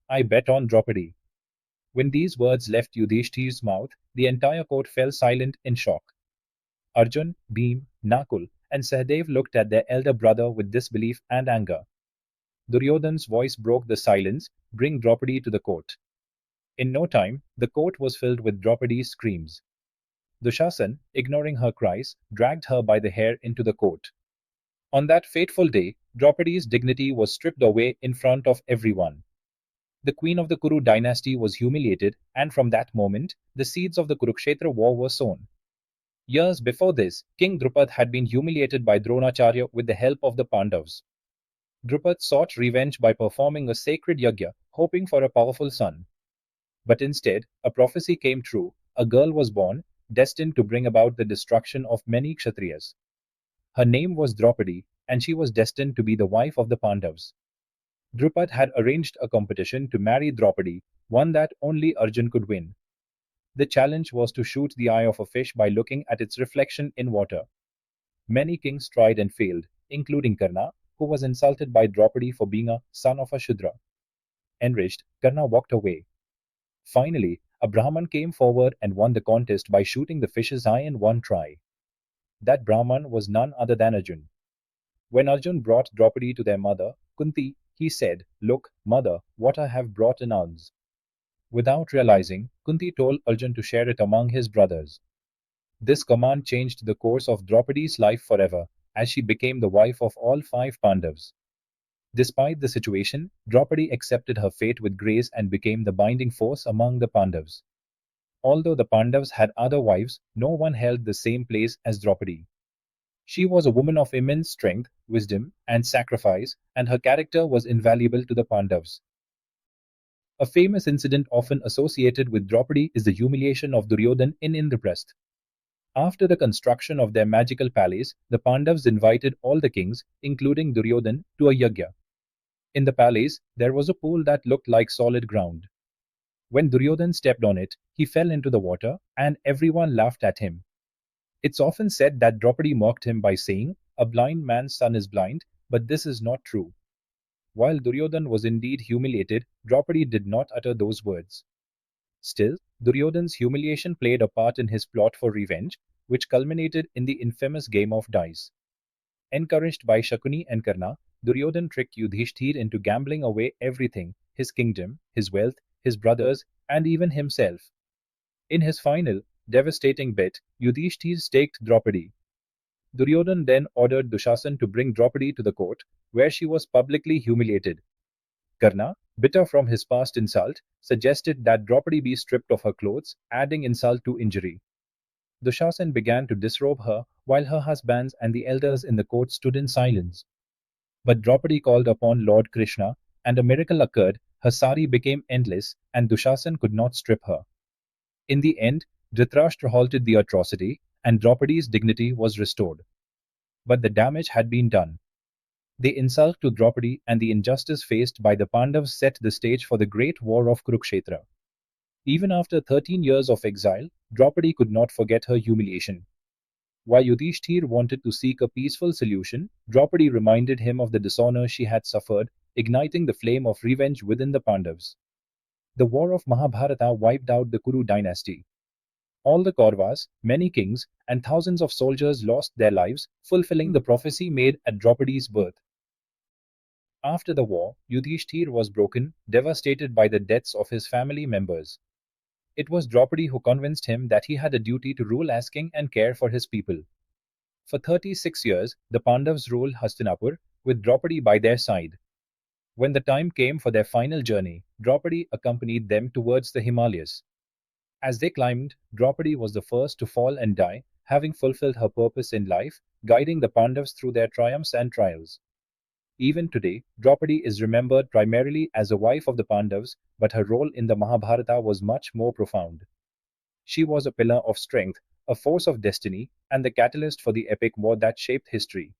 I bet on Draupadi. When these words left Yudhishthir's mouth, the entire court fell silent in shock. Arjun, Bhim, Nakul, and Sahadev looked at their elder brother with disbelief and anger. Duryodhan's voice broke the silence, bring Draupadi to the court. In no time, the court was filled with Draupadi's screams. Dushasan, ignoring her cries, dragged her by the hair into the court. On that fateful day, Draupadi's dignity was stripped away in front of everyone. The queen of the Kuru dynasty was humiliated, and from that moment, the seeds of the Kurukshetra war were sown. Years before this, King Drupad had been humiliated by Dronacharya with the help of the Pandavas. Drupad sought revenge by performing a sacred yajna, hoping for a powerful son. But instead, a prophecy came true. A girl was born, destined to bring about the destruction of many Kshatriyas. Her name was Draupadi, and she was destined to be the wife of the Pandavas. Drupad had arranged a competition to marry Draupadi, one that only Arjun could win. The challenge was to shoot the eye of a fish by looking at its reflection in water. Many kings tried and failed, including Karna, who was insulted by Draupadi for being a son of a Shudra. Enraged, Karna walked away. Finally, a Brahman came forward and won the contest by shooting the fish's eye in one try. That Brahman was none other than Arjun. When Arjun brought Draupadi to their mother, Kunti, he said, "Look, mother, what I have brought in alms." Without realizing, Kunti told Arjun to share it among his brothers. This command changed the course of Draupadi's life forever, as she became the wife of all five Pandavas. Despite the situation, Draupadi accepted her fate with grace and became the binding force among the Pandavas. Although the Pandavas had other wives, no one held the same place as Draupadi. She was a woman of immense strength, wisdom, and sacrifice, and her character was invaluable to the Pandavas. A famous incident often associated with Draupadi is the humiliation of Duryodhan in Indraprastha. After the construction of their magical palace, the Pandavas invited all the kings, including Duryodhan, to a yajna. In the palace, there was a pool that looked like solid ground. When Duryodhan stepped on it, he fell into the water, and everyone laughed at him. It's often said that Draupadi mocked him by saying, "A blind man's son is blind," but this is not true. While Duryodhan was indeed humiliated, Draupadi did not utter those words. Still, Duryodhan's humiliation played a part in his plot for revenge, which culminated in the infamous game of dice. Encouraged by Shakuni and Karna, Duryodhan tricked Yudhishthir into gambling away everything: his kingdom, his wealth, his brothers, and even himself. In his final, devastating bet, Yudhishthir staked Draupadi. Duryodhan then ordered Dushasan to bring Draupadi to the court, where she was publicly humiliated. Karna, bitter from his past insult, suggested that Draupadi be stripped of her clothes, adding insult to injury. Dushasan began to disrobe her, while her husbands and the elders in the court stood in silence. But Draupadi called upon Lord Krishna, and a miracle occurred: her sari became endless, and Dushasan could not strip her. In the end, Dhritarashtra halted the atrocity, and Draupadi's dignity was restored. But the damage had been done. The insult to Draupadi and the injustice faced by the Pandavas set the stage for the great war of Kurukshetra. Even after 13 years of exile, Draupadi could not forget her humiliation. While Yudhishthir wanted to seek a peaceful solution, Draupadi reminded him of the dishonor she had suffered, igniting the flame of revenge within the Pandavas. The war of Mahabharata wiped out the Kuru dynasty. All the Kauravas, many kings, and thousands of soldiers lost their lives, fulfilling the prophecy made at Draupadi's birth. After the war, Yudhishthir was broken, devastated by the deaths of his family members. It was Draupadi who convinced him that he had a duty to rule as king and care for his people. For 36 years, the Pandavas ruled Hastinapur, with Draupadi by their side. When the time came for their final journey, Draupadi accompanied them towards the Himalayas. As they climbed, Draupadi was the first to fall and die, having fulfilled her purpose in life, guiding the Pandavas through their triumphs and trials. Even today, Draupadi is remembered primarily as a wife of the Pandavas, but her role in the Mahabharata was much more profound. She was a pillar of strength, a force of destiny, and the catalyst for the epic war that shaped history.